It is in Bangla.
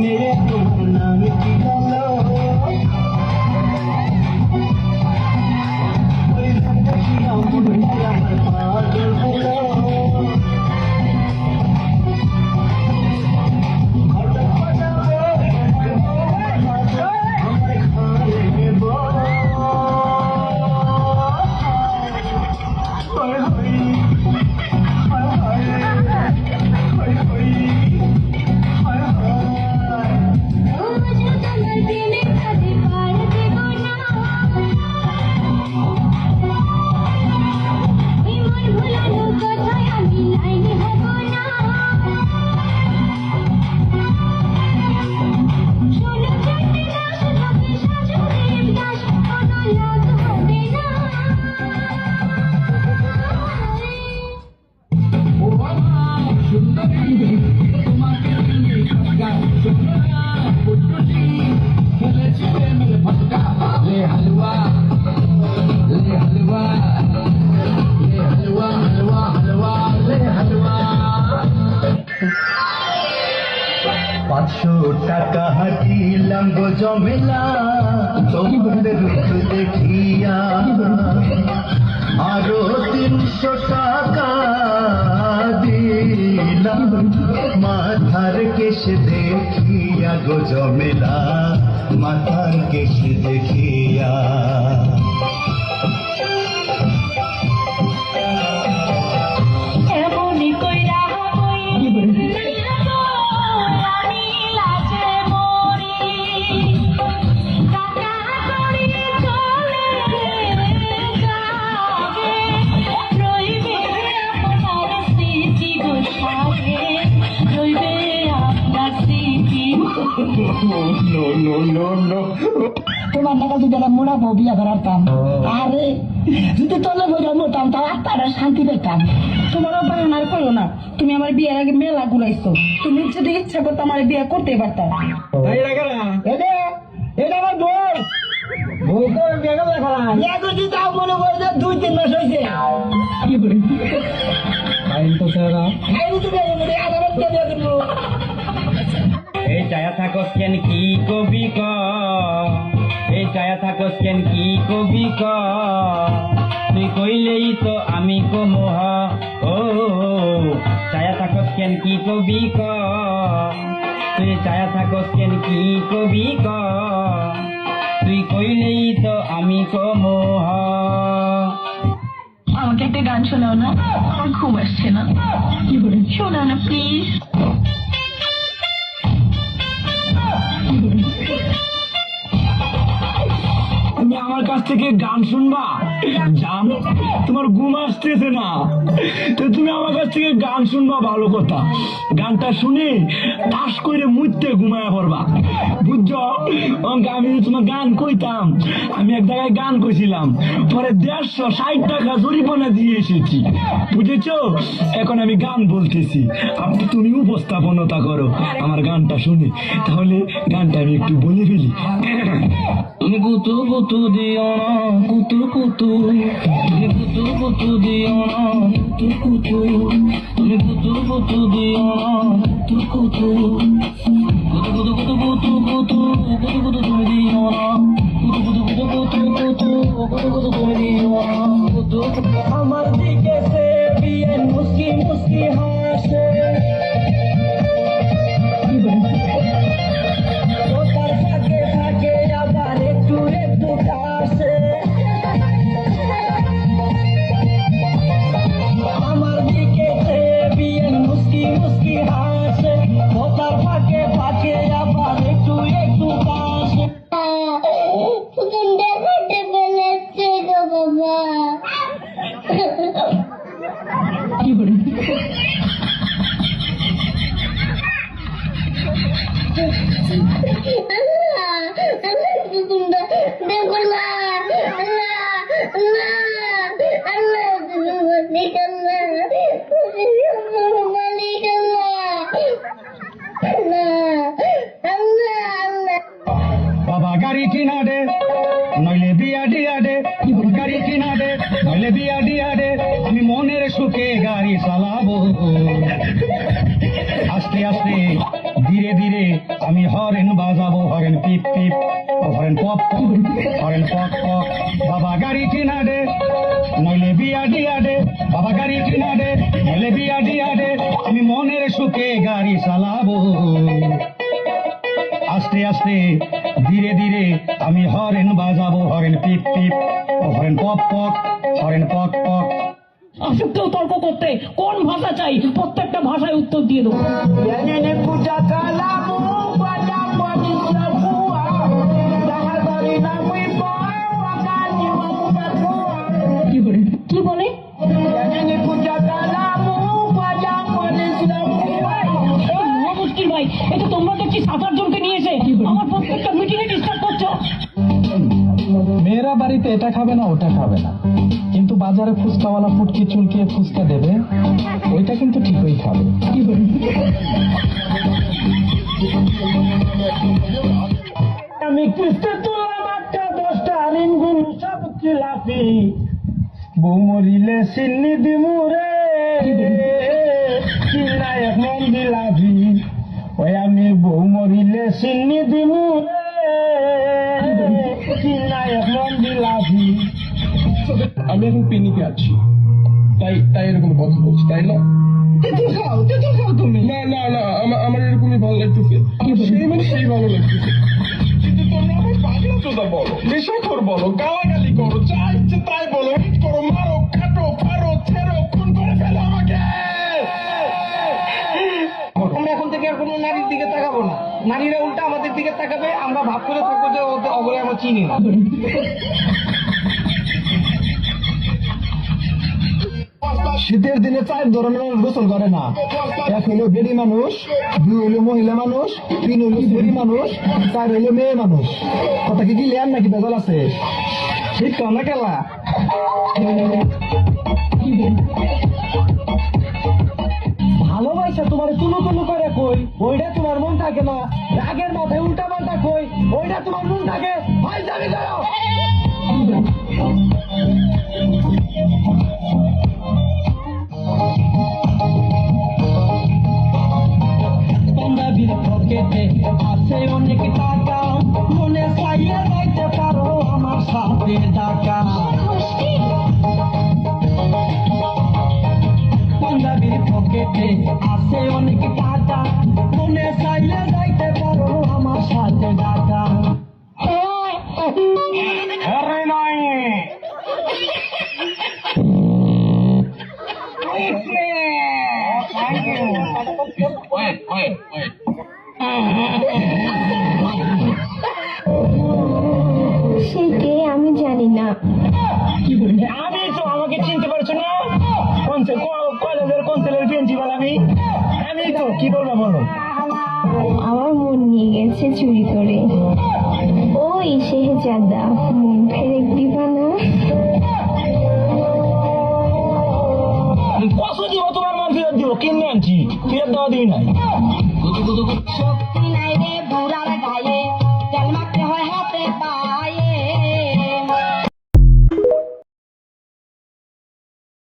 मेरे तुम नाम की लो कोई रखिया मुड़िया पागल लो টাকা হাতিলাম গো জমেলা তোমাদের রূপ দেখিয়া আরো 300 টাকা দিলাম মাথার কেশ দেখিয়া গো জমেলা মাথার কেশ দেখিয়া তোমার টাকা যদি একটা মোড়া বউ বিয়া করাতাম আরে যদি তলে বইটা মোটাম তাও আত্মারা শান্তি পেতাম। তোমার বাহানার করো না, তুমি আমার বিয়ের আগে মেলা ঘুরাইছো, তুমি যদি ইচ্ছা করতো আমার বিয়ে করতে পারতাম। এটা আমার বউ বউ তো বিয়ে করছি তাও মনে করে যে 2-3 মাস হয়েছে এই চায়া থাকস কেন কি কবি ক এই চায়া থাকস কেন কি কবি ক তুই কইলেই তো আমি কমোহ ও চায়া থাকস কেন কি কবি ক তুই চায়া থাকস কেন কি কবি ক তুই কইলেই তো আমি কমোহ। আমাকে একটা গান শোনাও না, আমার ঘুম আসছে না। শোনাও না প্লিজ। তুমি আমার কাছ থেকে গান শুনবা? জান তোমার ঘুম আসতেছে না তো তুমি আমার কাছ থেকে গান শুনবা, ভালো কথা। গানটা শুনে টাস করে মুইতে ঘুমায় পড়বা, বুঝছো? আমি তোমার গান কইতাম, আমি এক জায়গায় গান কইছিলাম, পরে 160 টাকা জরিমানা দিয়ে এসেছি, বুঝেছো? এখন আমি গান বলতেছি, আপনি তুমি উপস্থাপনতা করো আমার গানটা শুনে। তাহলে গানটা আমি একটু বলে ফেলি। তুমি কুতু কুতু দিও না কুতু কুতু, তুমি কুতু কুতু দিও না কুতু কুতু, তুমি কুতু কুতু দিও না কুতু কুতু, কুতু কুতু কুতু কুতু কুতু কুতু তুমি দিও না কুতু কুতু কুতু কুতু কুতু কুতু কুতু তুমি দিও না কুতু। আমার দিকে সে বিয়ে মুস্কি মুস্কি হাসে তার ফাঁকে ফাঁকে আবার একটু একটু কাশে। আমার দিকে সে বিয়ে মুস্কি মুস্কি হাসে তার ফাঁকে ফাঁকে আবার একটু একটু কাশে। বাবা গাড়ি কিনা দে নইলে বিয়া দিয়া দে, গাড়ি কিনা দে নইলে বিয়া দিয়া দে, আমি মনের সুখে গাড়ি চালাবো, আস্তে আস্তে ধীরে ধীরে ধীরে আমি হরেন বাজাবো, হরেন পিপ পিপ, হরেন পপ পপ, হরেন পক পক। বাবা গাড়ি কিনা দে, নইলে বিয়া দিয়া দে, বাবা গাড়ি কিনা দে, নইলে বিয়া দিয়া দে, আমি মনের সুখে গাড়ি চালাবো। আস্তে আস্তে ধীরে ধীরে আমি হরেন বাজাবো, হরেন পিপ পিপ, হরেন পপ পক, হরেন পক পক। আসুক কেউ তর্ক করতে, কোন ভাষা চাই প্রত্যেকটা ভাষায় উত্তর দিয়ে দেবো। কি বলে? মুশকিল ভাই, এটা তোমরা দেখছি 7-8 জনকে নিয়েছে, আমার প্রত্যেকটা মিটিংয়ে ডিস্টার্ব করছো। মেয়েরা বাড়িতে এটা খাবে না ওটা খাবে না, কিন্তু বাজারে ফুচকাওয়ালা ফুটকি চুলকিয়ে ফুচকা দেবে, ওইটা কিন্তু ঠিকই খাবে। আমি কিস্তে তুললাম 8টা 10টা নিমগুন সব খিলাফি, বউ মরিলে সিন্নি দিমুরে, চিল্লায় মন দিলাভি, ওই আমি বউ মরিলে সিন্নি দিমুরে, চিল্লায় মন দিলাভি। আমি এখন পিনিকে আছি, তাই এরকম কথা বলছি, তাই না? তেঁতুল খাও তুমি। না না না, আমার এরকমই ভালো লাগতেছে, সেই ভালো লাগতেছে। কিন্তু তোমরা আমার পাগলা চোদা বলো, নেশাখোর বলো, গালাগালি করো, যা ইচ্ছে তাই বলো, হিট করো, মারো, কাটো, ফারো, ছেড়ো, খুন করে ফেলো আমাকে। আমরা এখন থেকে আর কোনো নারীর দিকে তাকাবো না, নারীরা উল্টা আমাদের দিকে তাকাবে, আমরা ভাব করে থাকবো যে ওগুলো আমরা চিনি না। শীতের দিনে 4 ধরনের মানুষ গোসল করে না, 1 হইলো বেড়ি মানুষ, 2 হইলো মহিলা মানুষ, 3 হইলো বেড়ি মানুষ, 4 হইলো মেয়ে মানুষ। কথা কি ক্লিয়ার নাকি বেজাল আছে? ঠিক তো না খেলা। ভালোবাসা তোমার তুলো তুলো করে কই, ওইটা তোমার মন থাকে না, রাগের মাথায় উল্টা পাল্টা কই, ওইটা তোমার মন থাকে। ভাই যাবি করো। পাঞ্জাবির পকেটে আছে অনেক টাকা, মনে চাইলে যাইতে পারো আমার সাথে ঢাকা। পাঞ্জাবির পকেটে আছে অনেক টাকা, মনে চাইলে যাইতে পারো আমার সাথে ঢাকা। আরে নাই সে কে আমি জানি না। আমি তো, আমাকে চিনতে পারছো না? কলেজের কনসেলের প্রিন্সিপাল আমি তো। কি বলবো বলো? আমার মন নিয়ে গেছে চুরি করে। ওই শেহজাদা, মন ফেরত দিবা না? কত দিব তোমার মন ফেরত দিব? কিনে আনছি, ফেরত দেওয়া দিবি না।